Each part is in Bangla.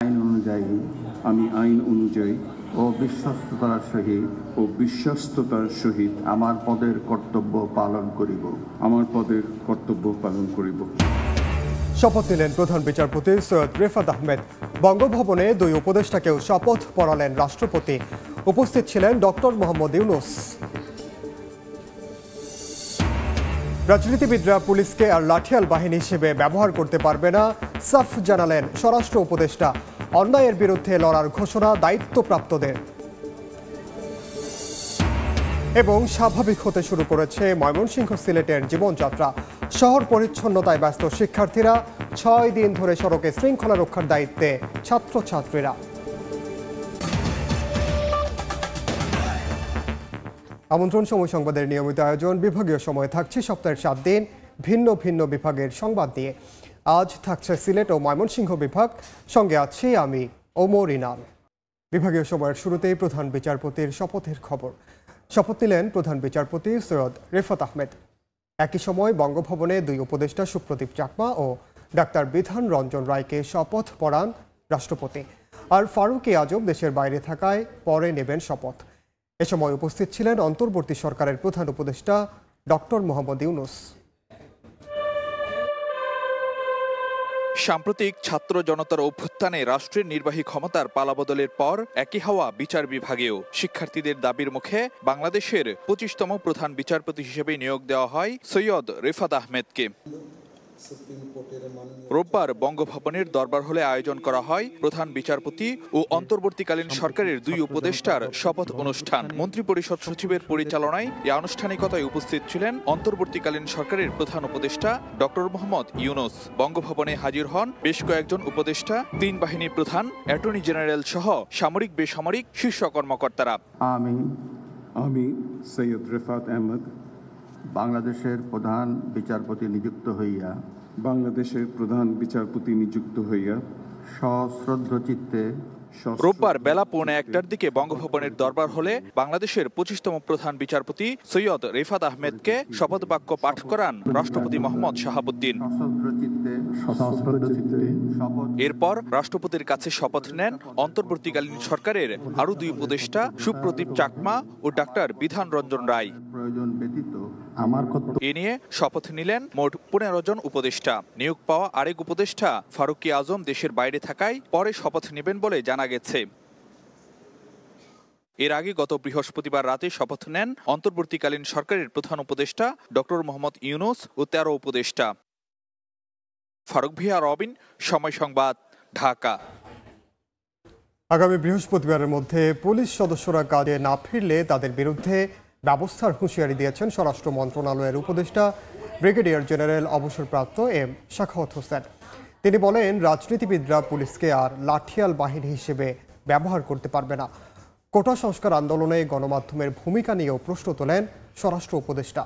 আইন অনুযায়ী আমি আইন অনুযায়ী ও বিশ্বস্ততার সহিত আমার পদের কর্তব্য পালন করিব। শপথ নিলেন প্রধান বিচারপতি সৈয়দ রেফাত আহমেদ। বঙ্গভবনে দুই উপদেষ্টাকেও শপথ পড়ালেন রাষ্ট্রপতি। উপস্থিত ছিলেন ডক্টর মোহাম্মদ ইউনূস। রাজনীতিবিদরা পুলিশকে আর লাঠিয়াল বাহিনী হিসেবে ব্যবহার করতে পারবে না, সাফ জানালেন স্বরাষ্ট্র উপদেষ্টা। অন্যায়ের বিরুদ্ধে লড়ার ঘোষণা দায়িত্বপ্রাপ্তদের। এবং স্বাভাবিক হতে শুরু করেছে ময়মনসিংহ সিলেটের জীবনযাত্রা। শহর পরিচ্ছন্নতায় ব্যস্ত শিক্ষার্থীরা, 6 দিন ধরে সড়কে শৃঙ্খলা রক্ষার দায়িত্বে ছাত্রছাত্রীরা। আমন্ত্রণ সময় সংবাদের নিয়মিত আয়োজন। বিভাগীয় সময়ে থাকছে সপ্তাহের 7 দিন ভিন্ন ভিন্ন বিভাগের সংবাদ নিয়ে। আজ থাকছে সিলেট ও ময়মনসিংহ বিভাগ, সঙ্গে আছি আমি ওমর ইনাল। বিভাগীয় সময়ের শুরুতেই প্রধান বিচারপতির শপথের খবর। শপথ নিলেন প্রধান বিচারপতি সৈয়দ রেফাত আহমেদ। একই সময় বঙ্গভবনে দুই উপদেষ্টা সুপ্রদীপ চাকমা ও ডাক্তার বিধান রঞ্জন রায়কে শপথ পড়ান রাষ্ট্রপতি। আর ফারুক আজম দেশের বাইরে থাকায় পরে নেবেন শপথ। এ সময় উপস্থিত ছিলেন অন্তর্বর্তী সরকারের প্রধান উপদেষ্টা ডক্টর মোহাম্মদ ইউনূস। সাম্প্রতিক ছাত্র জনতার অভ্যুত্থানে রাষ্ট্রের নির্বাহী ক্ষমতার পালাবদলের পর একই হাওয়া বিচার বিভাগেও। শিক্ষার্থীদের দাবির মুখে বাংলাদেশের 25তম প্রধান বিচারপতি হিসেবে নিয়োগ দেওয়া হয় সৈয়দ রেফাত আহমেদকে। রোববার বঙ্গভবনের দরবার হলে আয়োজন করা হয় প্রধান বিচারপতি ও অন্তর্বর্তীকালীন সরকারের দুই উপদেষ্টার শপথ অনুষ্ঠান। মন্ত্রিপরিষদ সচিবের পরিচালনায় এই আনুষ্ঠানিকতায় উপস্থিত ছিলেন অন্তর্বর্তীকালীন সরকারের প্রধান উপদেষ্টা ডক্টর মোহাম্মদ ইউনূস। বঙ্গভবনে হাজির হন বেশ কয়েকজন উপদেষ্টা, 3 বাহিনীর প্রধান, অ্যাটর্নি জেনারেল সহ সামরিক বেসামরিক শীর্ষ কর্মকর্তারা। আমি সৈয়দ রেফাত আহমেদ বাংলাদেশের প্রধান বিচারপতি নিযুক্ত হইয়া সশ্রদ্ধ চিত্তে রোববার বেলা 1:15টার দিকে বঙ্গভবনের দরবার হলে বাংলাদেশের 25তম প্রধান বিচারপতি সৈয়দ রেফাত আহমেদকে শপথ বাক্য পাঠ করান রাষ্ট্রপতি মোহাম্মদ শাহাবুদ্দিন। এরপর রাষ্ট্রপতির কাছে শপথ নেন অন্তর্বর্তীকালীন সরকারের আরো দুই উপদেষ্টা সুপ্রদীপ চাকমা ও ডাক্তার বিধান রঞ্জন রায়। এ নিয়ে শপথ নিলেন মোট 15 জন উপদেষ্টা। নিয়োগ পাওয়া আরেক উপদেষ্টা ফারুক আজম দেশের বাইরে থাকায় পরে শপথ নেবেন বলে জানা গেছে। এর আগে গত বৃহস্পতিবার রাতে শপথ নেন অন্তর্বর্তীকালীন সরকারের প্রধান উপদেষ্টা ডক্টর মোহাম্মদ ইউনূস ও 13 উপদেষ্টা। ফারুক ভিয়া রবিন, সময় সংবাদ, ঢাকা। আগামী বৃহস্পতিবারের মধ্যে পুলিশ সদস্যরা কাজে না ফিরলে তাদের বিরুদ্ধে ব্যবস্থার হুঁশিয়ারি দিয়েছেন স্বরাষ্ট্র মন্ত্রণালয়ের উপদেষ্টা ব্রিগেডিয়ার জেনারেল অবসরপ্রাপ্ত এম সাখাওয়াত হোসেন। তিনি বলেন, রাজনীতিবিদরা পুলিশকে আর লাঠিয়াল বাহিনী হিসেবে ব্যবহার করতে পারবে না। কোটা সংস্কার আন্দোলনে গণমাধ্যমের ভূমিকা নিয়েও প্রশ্ন তোলেন স্বরাষ্ট্র উপদেষ্টা।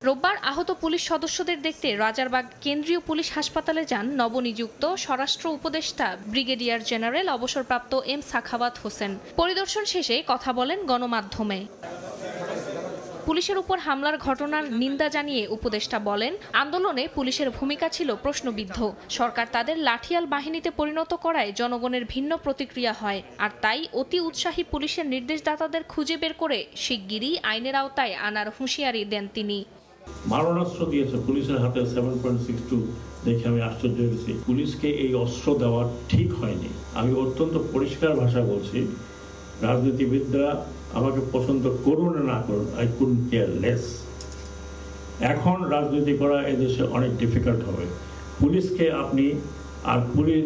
রোববার আহত পুলিশ সদস্যদের দেখতে রাজারবাগ কেন্দ্রীয় পুলিশ হাসপাতালে যান নবনিযুক্ত স্বরাষ্ট্র উপদেষ্টা ব্রিগেডিয়ার জেনারেল অবসরপ্রাপ্ত এম সাখাওয়াত হোসেন। পরিদর্শন শেষে কথা বলেন গণমাধ্যমে। পুলিশের উপর হামলার ঘটনার নিন্দা জানিয়ে উপদেষ্টা বলেন, আন্দোলনে পুলিশের ভূমিকা ছিল প্রশ্নবিদ্ধ। সরকার তাদের লাঠিয়াল বাহিনীতে পরিণত করায় জনগণের ভিন্ন প্রতিক্রিয়া হয়, আর তাই অতি উৎসাহী পুলিশের নির্দেশদাতাদের খুঁজে বের করে শিগগিরই আইনের আওতায় আনার হুঁশিয়ারি দেন তিনি। মারণাস্ত্র দিয়েছে পুলিশের হাতে 7.62 দেখে আমি আশ্চর্য হয়েছি। পুলিশকে এই অস্ত্র দেওয়া ঠিক হয়নি। আমি অত্যন্ত পরিষ্কার ভাষা বলছি, রাজনীতিবিদরা আমাকে পছন্দ করুন না করুন, আই কুডন্ট কেয়ার লেস। এখন রাজনীতি করা এদেশে অনেক ডিফিকাল্ট হবে। পুলিশকে আপনি আর পুলিশ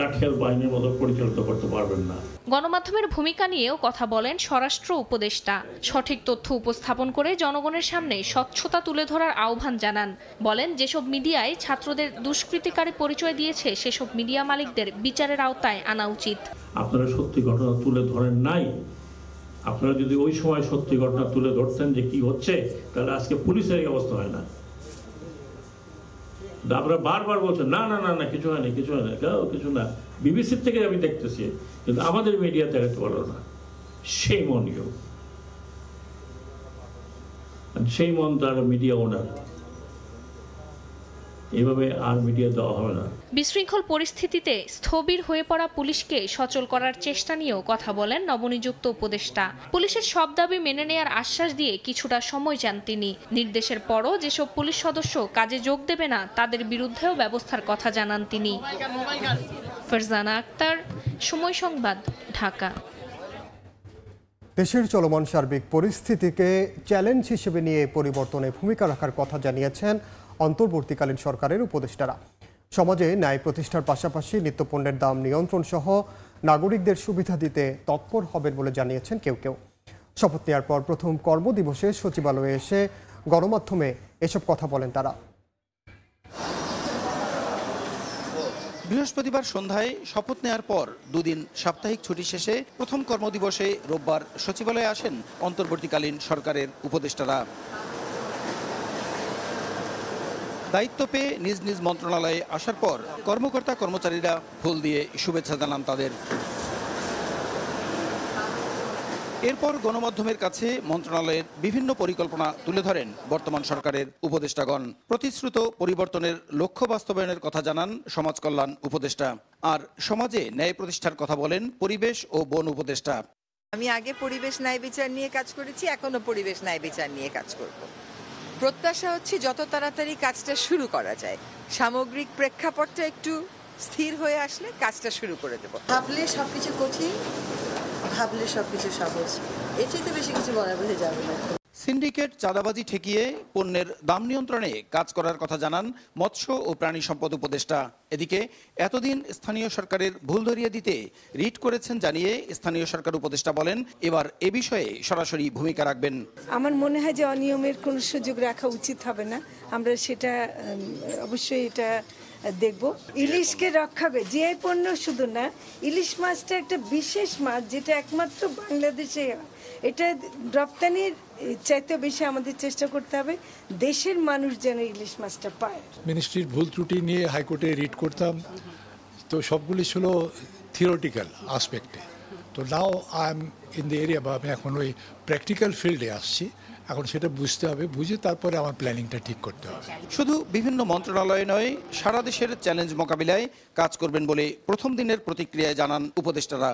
লাঠিয়াল বাহিনীর মতো পরিচালিত করতে পারবেন না। গণমাধ্যমের ভূমিকা নিয়েও কথা বলেন স্বরাষ্ট্র উপদেষ্টা। সঠিক তথ্য উপস্থাপন করে জনগণের সামনে স্বচ্ছতা তুলে ধরার আহ্বান জানান। বলেন, যেসব মিডিয়ায় ছাত্রদের দুষ্কৃতিকারী পরিচয় দিয়েছে সেসব মিডিয়া মালিকদের বিচারের আওতায় আনা উচিত। আপনারা সত্যি ঘটনা তুলে ধরেন নাই। আপনারা যদি ওই সময় সত্যি ঘটনা তুলে ধরতেন যে কি হচ্ছে, তাহলে আজকে পুলিশের এই অবস্থা হয় না। আমরা বারবার বলছেন না না না না কিছু হয় না, কিছু হয় না, কিছু না। বিবিসির থেকে আমি দেখতেছি, কিন্তু আমাদের মিডিয়া দেখাতে পারলো না। সেই মন ইউ, সেই মন তার মিডিয়া ওনার। এভাবে আর মিডিয়া দেওয়া হবে না। বিশৃঙ্খল পরিস্থিতিতে স্থবির হয়ে পড়া পুলিশকে সচল করার চেষ্টা নিয়েও কথা বলেন নবনিযুক্ত উপদেষ্টা। পুলিশের সব দাবি মেনে নেয়ার আশ্বাস দিয়ে কিছুটা সময় চান তিনি। নির্দেশের পরও যেসব পুলিশ সদস্য কাজে যোগ দেবে না তাদের বিরুদ্ধেও ব্যবস্থার কথা জানান তিনি। ফারজানা আক্তার, সময় সংবাদ, ঢাকা। দেশের চলমান সার্বিক পরিস্থিতিকে চ্যালেঞ্জ হিসেবে নিয়ে পরিবর্তনে ভূমিকা রাখার কথা জানিয়েছেন অন্তর্বর্তীকালীন সরকারের উপদেষ্টারা। সমাজে ন্যায় প্রতিষ্ঠার পাশাপাশি নিত্যপণ্যের দাম নিয়ন্ত্রণ সহ নাগরিকদের সুবিধা দিতে তৎপর হবেন বলে জানিয়েছেন কেউ কেউ। শপথ নেওয়ার পর প্রথম কর্মদিবসে সচিবালয়ে এসে গণমাধ্যমে এসব কথা বলেন তারা। বৃহস্পতিবার সন্ধ্যায় শপথ নেয়ার পর দুদিন সাপ্তাহিক ছুটি শেষে প্রথম কর্মদিবসে রোববার সচিবালয়ে আসেন অন্তর্বর্তীকালীন সরকারের উপদেষ্টারা। দায়িত্ব পেয়ে নিজ নিজ মন্ত্রণালয়ে আসার পর কর্মকর্তা কর্মচারীরা ফুল দিয়ে শুভেচ্ছা জানান তাদের। এরপর গণমাধ্যমের কাছে মন্ত্রণালয়ের বিভিন্ন পরিকল্পনা তুলে ধরেন বর্তমান সরকারের উপদেষ্টাগণ। প্রতিশ্রুত পরিবর্তনের লক্ষ্য বাস্তবায়নের কথা জানান সমাজ কল্যাণ উপদেষ্টা। আর সমাজে ন্যায় প্রতিষ্ঠার কথা বলেন পরিবেশ ও বন উপদেষ্টা। আমি আগে পরিবেশ ন্যায় বিচার নিয়ে কাজ করেছি, এখনো পরিবেশ ন্যায় বিচার নিয়ে কাজ করব। প্রত্যাশা হচ্ছে যত তাড়াতাড়ি কাজটা শুরু করা যায়। সামগ্রিক প্রেক্ষাপটটা একটু স্থির হয়ে আসলে কাজটা শুরু করে দেব। ভাবলে সবকিছু কঠিন, ভাবলে সবকিছু সহজ, এর চেয়ে বেশি কিছু বলা বোঝা যাবে না। সিন্ডিকেট চাঁদাবাজি ঠেকিয়ে পণ্যের দাম নিয়ন্ত্রণে কাজ করার কথা জানান মৎস্য ও প্রাণী সম্পদ উপদেষ্টা। এদিকে এতদিন স্থানীয় সরকারের ভুল ধরিয়ে দিতে রিট করেছেন জানিয়ে স্থানীয় সরকার উপদেষ্টা বলেন এবার এ বিষয়ে সরাসরি ভূমিকা রাখবেন। আমার মনে হয় যে অনিয়মের কোনো সুযোগ রাখা উচিত হবে না। আমরা সেটা অবশ্যই এটা দেখব। ইলিশকে রক্ষা করে জিআই পণ্য শুধু না, ইলিশ মাছটা একটা বিশেষ মাছ যেটা একমাত্র বাংলাদেশে হয়। এটা রপ্তানির চাইতে বেশি আমাদের চেষ্টা করতে হবে দেশের মানুষ যেন ইলিশ মাছটা পায়। মিনিস্ট্রির ভুল ত্রুটি নিয়ে হাইকোর্টে রিট করতাম, তো সবগুলি ছিল থিওরিটিক্যাল আসপেক্টে। তো now I am in the area, বা আমি এখন ওই প্র্যাকটিক্যাল ফিল্ডে আসছি। এখন সেটা বুঝতে হবে, বুঝে তারপরে আমার প্ল্যানিংটা ঠিক করতে হবে। শুধু বিভিন্ন মন্ত্রণালয়ে নয়, সারা দেশের চ্যালেঞ্জ মোকাবিলায় কাজ করবেন বলে প্রথম দিনের প্রতিক্রিয়ায় জানান উপদেষ্টারা।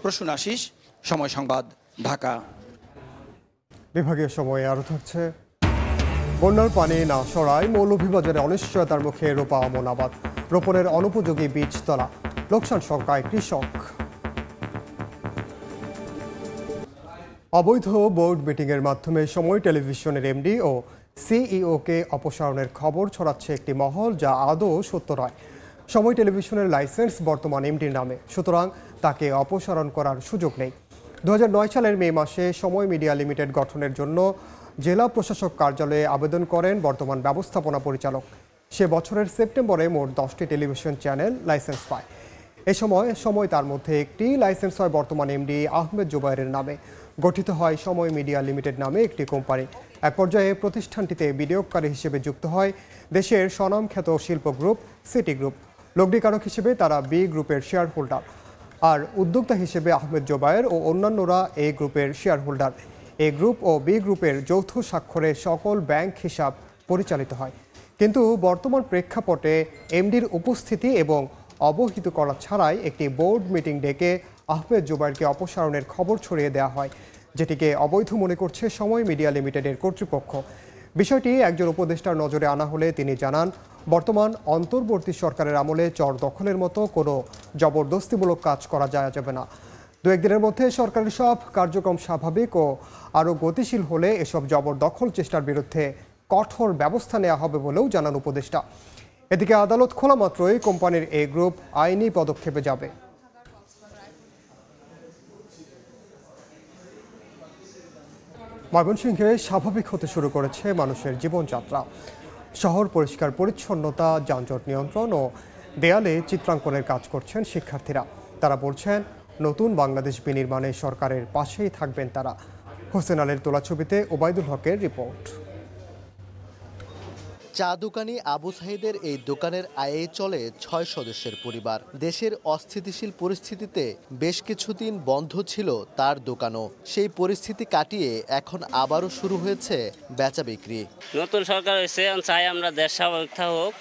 প্রসূন আশিস, সময় সংবাদ, ঢাকা। বিভাগীয় সময়ে আরও থাকছে, বন্যার পানি না সরায় মৌলভীবাজারে অনিশ্চয়তার মুখে রোপা আমন আবাদ, রোপণের অনুপযোগী বীজতলা, লোকসান শঙ্কায় কৃষক। অবৈধ বোর্ড মিটিংয়ের মাধ্যমে সময় টেলিভিশনের এমডি ও সিইওকে অপসারণের খবর ছড়াচ্ছে একটি মহল, যা আদৌ সত্য নয়। সময় টেলিভিশনের লাইসেন্স বর্তমান এমডির নামে, সুতরাং তাকে অপসারণ করার সুযোগ নেই। 2009 সালের মে মাসে সময় মিডিয়া লিমিটেড গঠনের জন্য জেলা প্রশাসক কার্যালয়ে আবেদন করেন বর্তমান ব্যবস্থাপনা পরিচালক। সে বছরের সেপ্টেম্বরে মোট 10টি টেলিভিশন চ্যানেল লাইসেন্স পায়। এ সময় তার মধ্যে একটি লাইসেন্স হয় বর্তমান এমডি আহমেদ জুবায়েরের নামে। গঠিত হয় সময় মিডিয়া লিমিটেড নামে একটি কোম্পানি। এক পর্যায়ে প্রতিষ্ঠানটিতে বিনিয়োগকারী হিসেবে যুক্ত হয় দেশের স্বনামখ্যাত শিল্প গ্রুপ সিটি গ্রুপ। লগ্নিকারক হিসেবে তারা বি গ্রুপের শেয়ার হোল্ডার, আর উদ্যোক্তা হিসেবে আহমেদ জুবায়ের ও অন্যান্যরা এ গ্রুপের শেয়ার হোল্ডার। এ গ্রুপ ও বি গ্রুপের যৌথ স্বাক্ষরে সকল ব্যাংক হিসাব পরিচালিত হয়। কিন্তু বর্তমান প্রেক্ষাপটে এমডির উপস্থিতি এবং অবহিত করা ছাড়াই একটি বোর্ড মিটিং ডেকে আহমেদ জুবায়েরকে অপসারণের খবর ছড়িয়ে দেওয়া হয়, যেটিকে অবৈধ মনে করছে সময় মিডিয়া লিমিটেডের কর্তৃপক্ষ। বিষয়টি একজন উপদেষ্টার নজরে আনা হলে তিনি জানান, বর্তমান অন্তর্বর্তী সরকারের আমলে চর দখলের মতো কোনো জবরদস্তিমূলক কাজ করা যাবে না। দু একদিনের মধ্যে সরকারের সব কার্যক্রম স্বাভাবিক ও আরও গতিশীল হলে এসব জবরদখল চেষ্টার বিরুদ্ধে কঠোর ব্যবস্থা নেওয়া হবে বলেও জানান উপদেষ্টা। এদিকে আদালত খোলা মাত্রই কোম্পানির এ গ্রুপ আইনি পদক্ষেপে যাবে। ময়মনসিংহে স্বাভাবিক হতে শুরু করেছে মানুষের জীবনযাত্রা। শহর পরিষ্কার পরিচ্ছন্নতা, যানজট নিয়ন্ত্রণ ও দেয়ালে চিত্রাঙ্কনের কাজ করছেন শিক্ষার্থীরা। তারা বলছেন, নতুন বাংলাদেশ বিনির্মাণে সরকারের পাশেই থাকবেন তারা। হোসেন আলীর তোলা ছবিতে ওবায়দুল হকের রিপোর্ট। চা দোকানি আবু সাহিদের এই দোকানের আয়ে চলে 6 সদস্যের পরিবার। দেশের অস্থিতিশীল পরিস্থিতিতে বেশ কিছুদিন বন্ধ ছিল তার দোকানও। সেই পরিস্থিতি কাটিয়ে এখন আবারও শুরু হয়েছে বেচা বিক্রি। নতুন সরকার হয়েছে, চাই আমরা দেশ স্বাভাবিক থাকুক।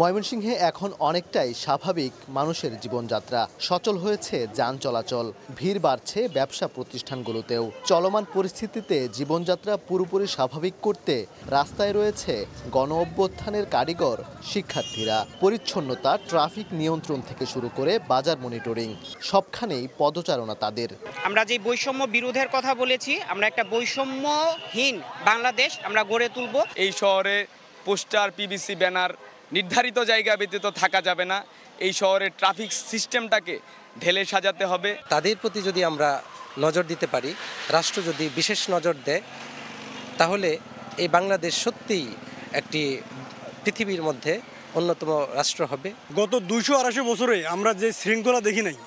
ময়মনসিংহে এখন অনেকটাই স্বাভাবিক মানুষের জীবনযাত্রা। সচল হয়েছে যান চলাচল, ভিড় বাড়ছে ব্যবসা প্রতিষ্ঠানগুলোতেও। চলমান পরিস্থিতিতে জীবনযাত্রা পুরোপুরি স্বাভাবিক করতে রাস্তায় রয়েছে গণ অভ্যুত্থানের কারিগর, শিক্ষার্থীরা। পরিচ্ছন্নতা, ট্রাফিক নিয়ন্ত্রণ থেকে শুরু করে বাজার মনিটরিং সবখানেই পদচারণা তাদের। আমরা যে বৈষম্য বিরোধের কথা বলেছি, আমরা একটা বৈষম্যহীন বাংলাদেশ আমরা গড়ে তুলব। এই শহরে পোস্টার, পিভিসি ব্যানার নির্ধারিত জায়গা ব্যতীত থাকা যাবে না। এই শহরের ট্রাফিক সিস্টেমটাকে ঢেলে সাজাতে হবে। তাদের প্রতি যদি আমরা নজর দিতে পারি, রাষ্ট্র যদি বিশেষ নজর দেয়, তাহলে এই বাংলাদেশ সত্যিই একটি পৃথিবীর মধ্যে অন্যতম রাষ্ট্র হবে। গত 200-250 বছরে আমরা যে শৃঙ্খলা দেখি নাই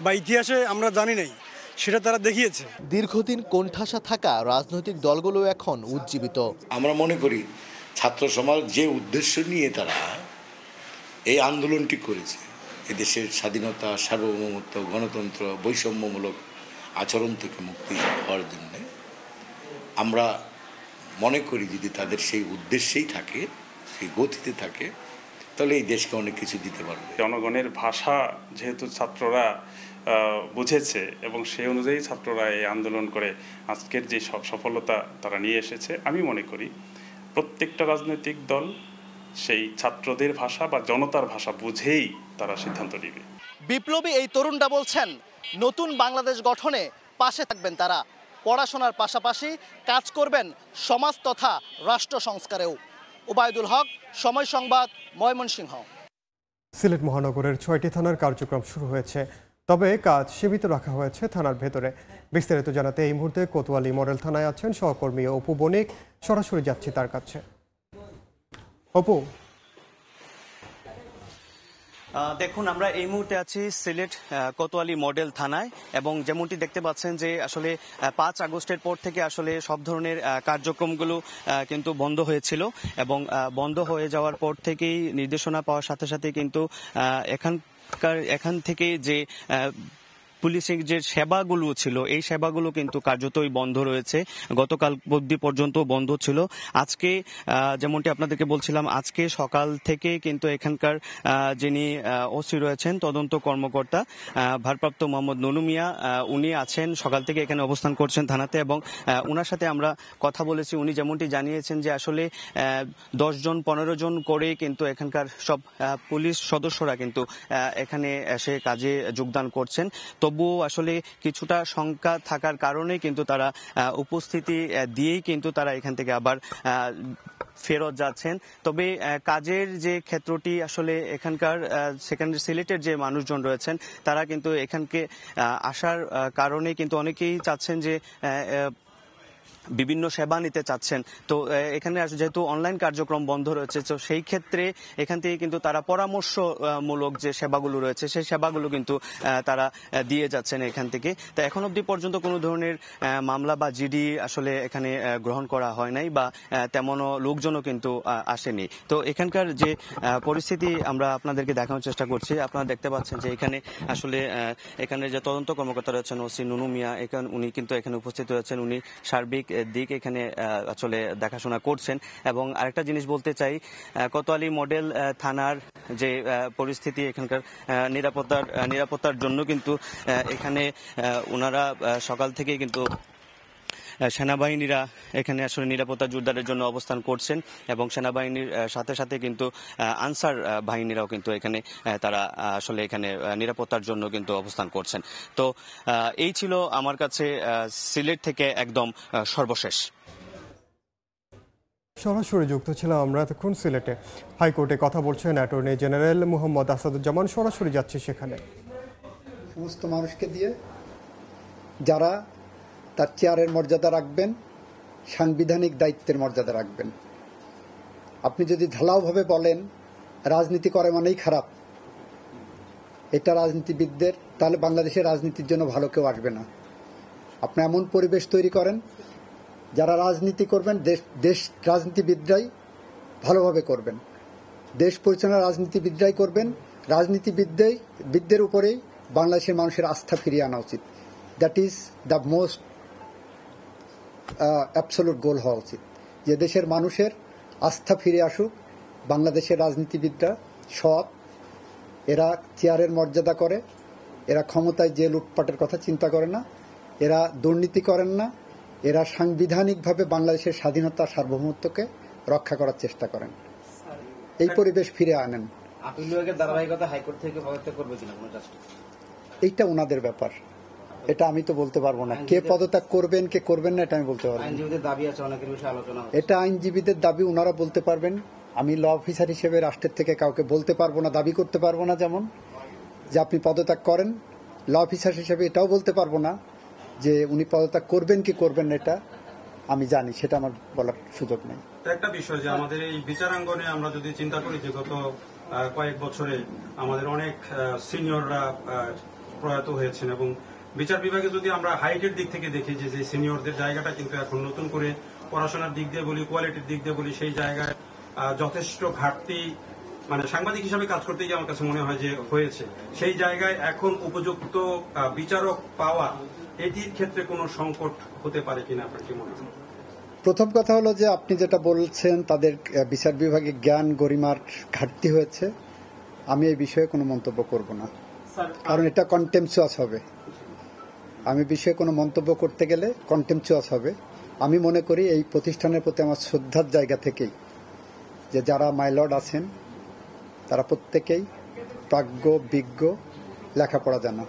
বা ইতিহাসে আমরা জানি নাই, সেটা তারা দেখিয়েছে। দীর্ঘদিন কোণঠাসা থাকা রাজনৈতিক দলগুলো এখন উজ্জীবিত। আমরা মনে করি ছাত্র সমাজ যে উদ্দেশ্য নিয়ে তারা এই আন্দোলনটি করেছে, এদেশের স্বাধীনতা, সার্বভৌমত্ব, গণতন্ত্র, বৈষম্যমূলক আচরণ থেকে মুক্তি হওয়ার জন্য, আমরা মনে করি যদি তাদের সেই উদ্দেশ্যেই থাকে, সেই গতিতে থাকে, তাহলে এই দেশকে অনেক কিছু দিতে পারবে। জনগণের ভাষা যেহেতু ছাত্ররা বুঝেছে এবং সেই অনুযায়ী ছাত্ররা এই আন্দোলন করে আজকের যে সফলতা তারা নিয়ে এসেছে, আমি মনে করি প্রত্যেকটা রাজনৈতিক দল সেই ছাত্রদের ভাষা বা জনতার ভাষা বুঝেই তারা সিদ্ধান্ত নেবে। বিপ্লবী এই তরুণরা বলছেন, নতুন বাংলাদেশ গঠনে পাশে থাকবেন তারা। পড়াশোনার পাশাপাশি কাজ করবেন সমাজ তথা রাষ্ট্র সংস্কারেও। ওবায়দুল হক, সময় সংবাদ, ময়মনসিংহ। সিলেট মহানগরের 6টি থানার কার্যক্রম শুরু হয়েছে, তবে কাজ সীমিত রাখা হয়েছে থানার ভেতরে। বিস্তারিত জানাতে এই মুহূর্তে কোতোয়ালি মডেল থানায় আছেন সহকর্মী অপু বণিক। সরাসরি যাচ্ছি তার কাছে। অপু, দেখুন, আমরা এই মুহূর্তে আছি সিলেট কোতোয়ালি মডেল থানায় এবং যেমনটি দেখতে পাচ্ছেন যে আসলে 5 আগস্টের পর থেকে আসলে সব ধরনের কার্যক্রমগুলো কিন্তু বন্ধ হয়েছিল এবং বন্ধ হয়ে যাওয়ার পর থেকেই নির্দেশনা পাওয়ার সাথে সাথে কিন্তু এখান থেকে যে পুলিশের যে সেবাগুলো ছিল, এই সেবাগুলো কিন্তু কার্যতই বন্ধ রয়েছে। গতকাল অবধি পর্যন্ত বন্ধ ছিল। আজকে যেমনটি আপনাদেরকে বলছিলাম, আজকে সকাল থেকে কিন্তু এখানকার যিনি ওসি রয়েছেন, তদন্ত কর্মকর্তা ভারপ্রাপ্ত মোহাম্মদ নুনু মিয়া, উনি আছেন সকাল থেকে এখানে অবস্থান করছেন থানাতে এবং ওনার সাথে আমরা কথা বলেছি। উনি যেমনটি জানিয়েছেন যে আসলে 10 জন 15 জন করে কিন্তু এখানকার সব পুলিশ সদস্যরা কিন্তু এখানে এসে কাজে যোগদান করছেন। তবুও আসলে কিছুটা সংখ্যা থাকার কারণে কিন্তু তারা উপস্থিতি দিয়েই কিন্তু তারা এখান থেকে আবার ফেরত যাচ্ছেন। তবে কাজের যে ক্ষেত্রটি আসলে এখানকার সেকেন্ড সিলেটের যে মানুষজন রয়েছেন, তারা কিন্তু এখানকে আসার কারণে কিন্তু অনেকেই চাচ্ছেন যে বিভিন্ন সেবা নিতে চাচ্ছেন। তো এখানে যেহেতু অনলাইন কার্যক্রম বন্ধ রয়েছে, তো সেই ক্ষেত্রে এখান থেকে কিন্তু তারা পরামর্শমূলক যে সেবাগুলো রয়েছে, সেই সেবাগুলো কিন্তু তারা দিয়ে যাচ্ছেন এখান থেকে। তো এখন অবধি পর্যন্ত কোনো ধরনের মামলা বা জিডি আসলে এখানে গ্রহণ করা হয় নাই বা তেমনও লোকজনও কিন্তু আসেনি। তো এখানকার যে পরিস্থিতি আমরা আপনাদেরকে দেখানোর চেষ্টা করছি। আপনারা দেখতে পাচ্ছেন যে এখানে আসলে এখানে যে তদন্ত কর্মকর্তা রয়েছেন ওসি নুনু মিয়া, উনি কিন্তু এখানে উপস্থিত রয়েছেন। উনি সার্বিক দিক এখানে আসলে দেখাশোনা করছেন। এবং আরেকটা জিনিস বলতে চাই, কোতোয়ালি মডেল থানার যে পরিস্থিতি, এখানকার নিরাপত্তার জন্য কিন্তু এখানে ওনারা সকাল থেকে কিন্তু সেনাবাহিনীরা এখানে আসলে নিরাপত্তা জোরদারের জন্য অবস্থান করছেন এবং সেনাবাহিনীর সাথে সাথে কিন্তু আনসার বাহিনীরাও কিন্তু এখানে তারা আসলে এখানে নিরাপত্তার জন্য কিন্তু অবস্থান করছেন। তো এই ছিল আমার কাছে সিলেট থেকে একদম সর্বশেষ। সরাসরি যুক্ত ছিলাম আমরা এতক্ষণ সিলেটে। হাইকোর্টে কথা বলছেন অ্যাটর্নি জেনারেল মোহাম্মদ আসাদুজ্জামান। সরাসরি যাচ্ছি সেখানে। সমস্ত মানুষকে দিয়ে যারা তার চেয়ারের মর্যাদা রাখবেন, সাংবিধানিক দায়িত্বের মর্যাদা রাখবেন। আপনি যদি ঢালাওভাবে বলেন রাজনীতি করে মানেই খারাপ, এটা রাজনীতিবিদদের, তাহলে বাংলাদেশের রাজনীতির জন্য ভালো কেউ আসবে না। আপনি এমন পরিবেশ তৈরি করেন, যারা রাজনীতি করবেন দেশ রাজনীতিবিদরাই ভালোভাবে করবেন। দেশ পরিচালনা রাজনীতিবিদরাই করবেন। রাজনীতিবিদদের উপরেই বাংলাদেশের মানুষের আস্থা ফিরিয়ে আনা উচিত। That is the most absolute goal হওয়া উচিত, যে দেশের মানুষের আস্থা ফিরে আসুক। বাংলাদেশের রাজনীতিবিদরা সৎ, এরা চেয়ারের মর্যাদা করে, এরা ক্ষমতায় যে লুটপাটের কথা চিন্তা করে না, এরা দুর্নীতি করেন না, এরা সাংবিধানিকভাবে বাংলাদেশের স্বাধীনতা সার্বভৌমত্বকে রক্ষা করার চেষ্টা করেন। এই পরিবেশ ফিরে আনেন। আপিল বিভাগের ধারাবাহিকতা হাইকোর্ট থেকে পদত্যাগ করবে কিনা কোনো জাস্টিস? এইটা ওনাদের ব্যাপার, এটা আমি তো বলতে পারবো না। কে পদত্যাগ করবেন কে করবেন না এটা আমি বলতে পারবো না। আইনজীবীদের দাবি আছে, অনেকের বিষয়ে আলোচনা হচ্ছে। এটা আইনজীবীদের দাবি, ওনারা বলতে পারবেন। আমি ল অফিসার হিসেবে রাষ্ট্রের থেকে কাউকে বলতে পারবো না, দাবি করতে পারবো না যেমন যে আপনি পদত্যাগ করেন। ল অফিসার হিসেবে এটাও বলতে পারবো না যে উনি পদত্যাগ করবেন কি করবেন না, এটা আমি জানি, সেটা আমার বলার সুযোগ নেই। একটা বিষয় যে আমাদের এই বিচারাঙ্গনে আমরা যদি চিন্তা করি যে গত কয়েক বছরে আমাদের অনেক সিনিয়ররা প্রয়াত হয়েছেন, এবং বিচার বিভাগে যদি আমরা হাইটের দিক থেকে দেখি যে সিনিয়রদের জায়গাটা কিন্তু এখন নতুন করে পড়াশোনার দিক দিয়ে বলি, কোয়ালিটির দিক দিয়ে বলি, সেই জায়গায় যথেষ্ট ঘাটতি, মানে সাংবাদিক হিসাবে কাজ করতে গিয়ে আমার কাছে মনে হয় যে হয়েছে। সেই জায়গায় এখন উপযুক্ত বিচারক পাওয়া, এটির ক্ষেত্রে কোনো সংকট হতে পারে কিনা আপনার কি মনে হয়? প্রথম কথা হলো যে আপনি যেটা বলছেন তাদের বিচার বিভাগে জ্ঞান গরিমার ঘাটতি হয়েছে, আমি এই বিষয়ে কোনো মন্তব্য করব না, কারণ এটা কন্টেম্পচুয়াস হবে। আমি বিষয়ে কোনো মন্তব্য করতে গেলে কন্টেম্পচুয়াস হবে। আমি মনে করি এই প্রতিষ্ঠানের প্রতি আমার শ্রদ্ধার জায়গা থেকেই যে যারা মাইলর্ড আছেন তারা প্রত্যেকেই প্রাজ্ঞ, বিজ্ঞ, লেখাপড়া জানা।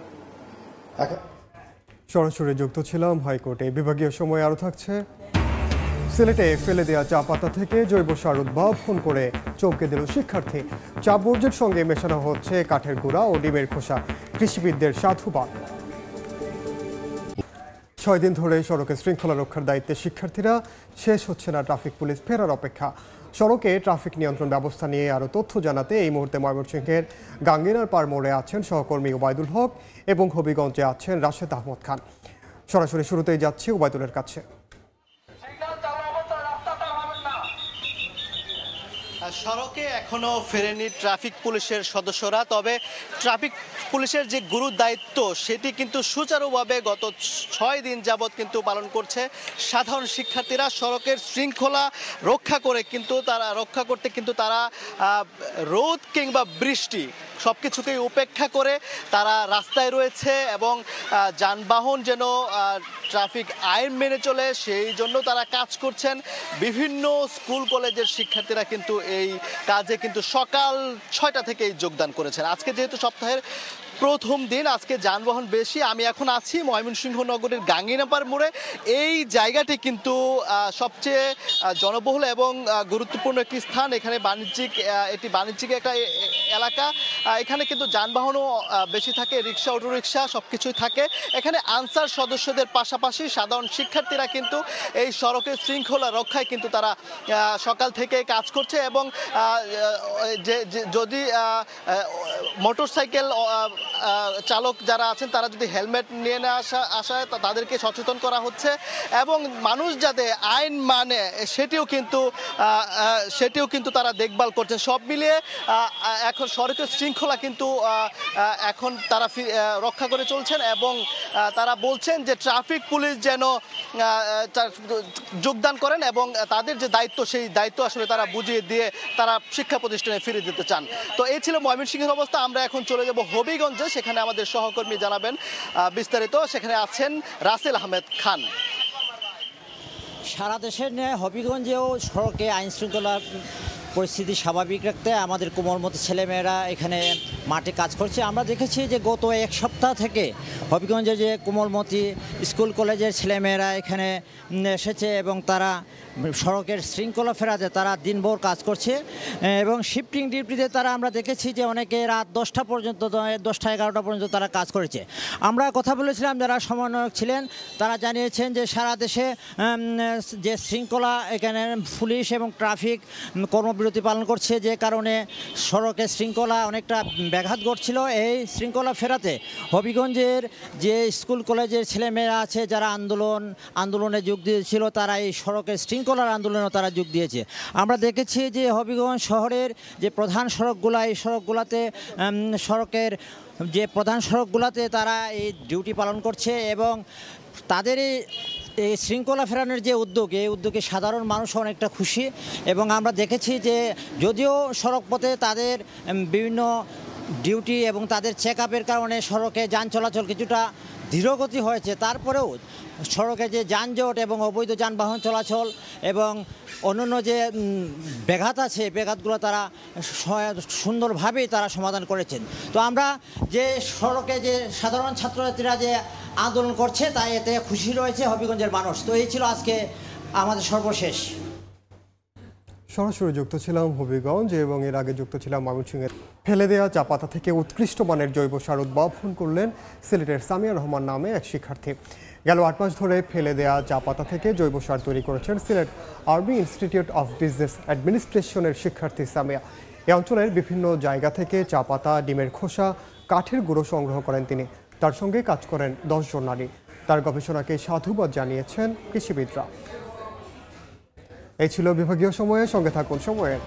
সরাসরি যুক্ত ছিলাম হাইকোর্টে। বিভাগীয় সময় আরও থাকছে। সিলেটে ফেলে দেওয়া চা পাতা থেকে জৈব সার উদ্ভাবন করে চমকে দিল শিক্ষার্থী। চা বর্জ্যের সঙ্গে মেশানো হচ্ছে কাঠের গুঁড়া ও ডিমের খোসা। কৃষিবিদদের সাধুবাদ। 6 দিন ধরে সড়কে শৃঙ্খলা রক্ষার দায়িত্বে শিক্ষার্থীরা, শেষ হচ্ছে না ট্রাফিক পুলিশ ফেরার অপেক্ষা। সড়কে ট্রাফিক নিয়ন্ত্রণ ব্যবস্থা নিয়ে আরও তথ্য জানাতে এই মুহূর্তে ময়মনসিংহের গাঙ্গিনার পার মোড়ে আছেন সহকর্মী ওবায়দুল হক এবং হবিগঞ্জে আছেন রাশেদ আহমদ খান। সরাসরি শুরুতেই যাচ্ছি ওবায়দুলের কাছে। সড়কে এখনো ফেরেনি ট্রাফিক পুলিশের সদস্যরা, তবে ট্রাফিক পুলিশের যে গুরু দায়িত্ব সেটি কিন্তু সুচারুভাবে গত 6 দিন যাবৎ কিন্তু পালন করছে সাধারণ শিক্ষার্থীরা। সড়কের শৃঙ্খলা রক্ষা করতে কিন্তু তারা রোদ কিংবা বৃষ্টি সবকিছুকেই উপেক্ষা করে তারা রাস্তায় রয়েছে, এবং যানবাহন যেন ট্রাফিক আইন মেনে চলে সেই জন্য তারা কাজ করছেন। বিভিন্ন স্কুল কলেজের শিক্ষার্থীরা কিন্তু এই কাজে কিন্তু সকাল 6টা থেকেই যোগদান করেছেন। আজকে যেহেতু সপ্তাহের প্রথম দিন, আজকে যানবাহন বেশি। আমি এখন আছি ময়মনসিংহ নগরের গাঙ্গিনাপার মোড়ে। এই জায়গাটি কিন্তু সবচেয়ে জনবহুল এবং গুরুত্বপূর্ণ একটি স্থান। এখানে এটি বাণিজ্যিক একটা এলাকা। এখানে কিন্তু যানবাহনও বেশি থাকে, রিক্সা, অটোরিক্সা সবকিছুই থাকে। এখানে আনসার সদস্যদের পাশাপাশি সাধারণ শিক্ষার্থীরা কিন্তু এই সড়কের শৃঙ্খলা রক্ষায় কিন্তু তারা সকাল থেকে কাজ করছে, এবং যদি মোটরসাইকেল চালক যারা আছেন তারা যদি হেলমেট নিয়ে না আসায় তাদেরকে সচেতন করা হচ্ছে, এবং মানুষ যাতে আইন মানে সেটিও কিন্তু তারা দেখভাল করছেন। সব মিলিয়ে এখন সড়কের শৃঙ্খলা কিন্তু এখন তারা রক্ষা করে চলছেন, এবং তারা বলছেন যে ট্রাফিক পুলিশ যেন যোগদান করেন এবং তাদের যে দায়িত্ব সেই দায়িত্ব আসলে তারা বুঝিয়ে দিয়ে তারা শিক্ষা প্রতিষ্ঠানে ফিরে যেতে চান। তো এই ছিল ময়মনসিংহের অবস্থা। আমরা এখন চলে যাব হবিগঞ্জে, সেখানে আমাদের সহকর্মী জানাবেন বিস্তারিত। সেখানে আছেন রাসেল আহমেদ খান। সারা দেশের ন্যায় হবিগঞ্জেও সড়কে আইন শৃঙ্খলা পরিস্থিতি স্বাভাবিক রাখতে আমাদের কোমলমতি ছেলেমেয়েরা এখানে মাঠে কাজ করছে। আমরা দেখেছি যে গত 1 সপ্তাহ থেকে হবিগঞ্জে যে কোমলমতি স্কুল কলেজের ছেলেমেয়েরা এখানে এসেছে এবং তারা সড়কের শৃঙ্খলা ফেরাতে তারা দিনভর কাজ করছে, এবং শিফটিং ডিউটিতে তারা আমরা দেখেছি যে অনেকে রাত 10টা পর্যন্ত, 10টা 11টা পর্যন্ত তারা কাজ করেছে। আমরা কথা বলেছিলাম যারা সমন্বয়ক ছিলেন, তারা জানিয়েছেন যে সারা দেশে যে শৃঙ্খলা এখানে পুলিশ এবং ট্রাফিক কর্মবিরতি পালন করছে, যে কারণে সড়কের শৃঙ্খলা অনেকটা ব্যাঘাত ঘটছিল এই শৃঙ্খলা ফেরাতে হবিগঞ্জের যে স্কুল কলেজের ছেলেমেয়েরা আছে যারা আন্দোলনে যোগ দিয়েছিল তারা এই সড়কের শৃঙ্খলার আন্দোলনেও তারা যোগ দিয়েছে। আমরা দেখেছি যে হবিগঞ্জ শহরের যে প্রধান সড়কগুলো এই সড়কের যে প্রধান সড়কগুলোতে তারা এই ডিউটি পালন করছে এবং তাদের এই শৃঙ্খলা ফেরানোর যে উদ্যোগ এই উদ্যোগে সাধারণ মানুষ অনেকটা খুশি এবং আমরা দেখেছি যে যদিও সড়ক পথে তাদের বিভিন্ন ডিউটি এবং তাদের চেক আপের কারণে সড়কে যান চলাচল কিছুটা ধীরগতি হয়েছে, তারপরেও সড়কে যে যানজট এবং অবৈধ যানবাহন চলাচল এবং অন্যান্য যে ব্যাঘাত আছে ব্যাঘাতগুলো তারা সুন্দরভাবেই তারা সমাধান করেছেন। তো আমরা যে সড়কে যে সাধারণ ছাত্রছাত্রীরা যে আন্দোলন করছে তাই এতে খুশি রয়েছে হবিগঞ্জের মানুষ। তো এই ছিল আজকে আমাদের সর্বশেষ। সরাসরি যুক্ত ছিলাম হবিগঞ্জ এবং এর আগে যুক্ত ছিলাম ময়মনসিংহের। ফেলে দেওয়া চা পাতা থেকে উৎকৃষ্ট মানের জৈব সার উদ্ভাবন করলেন সিলেটের সামিয়া রহমান নামে এক শিক্ষার্থী। গেল 8 মাস ধরে ফেলে দেওয়া চা পাতা থেকে জৈব সার তৈরি করেছেন সিলেট আরবি ইনস্টিটিউট অফ বিজনেস অ্যাডমিনিস্ট্রেশনের শিক্ষার্থী সামিয়া। এই অঞ্চলের বিভিন্ন জায়গা থেকে চা পাতা, ডিমের খোসা, কাঠের গুঁড়ো সংগ্রহ করেন তিনি। তার সঙ্গে কাজ করেন 10 জন নারী। তার গবেষণাকে সাধুবাদ জানিয়েছেন কৃষিবিদরা। এই ছিল বিভাগীয় সময়ে, সঙ্গে থাকুন সময়ের।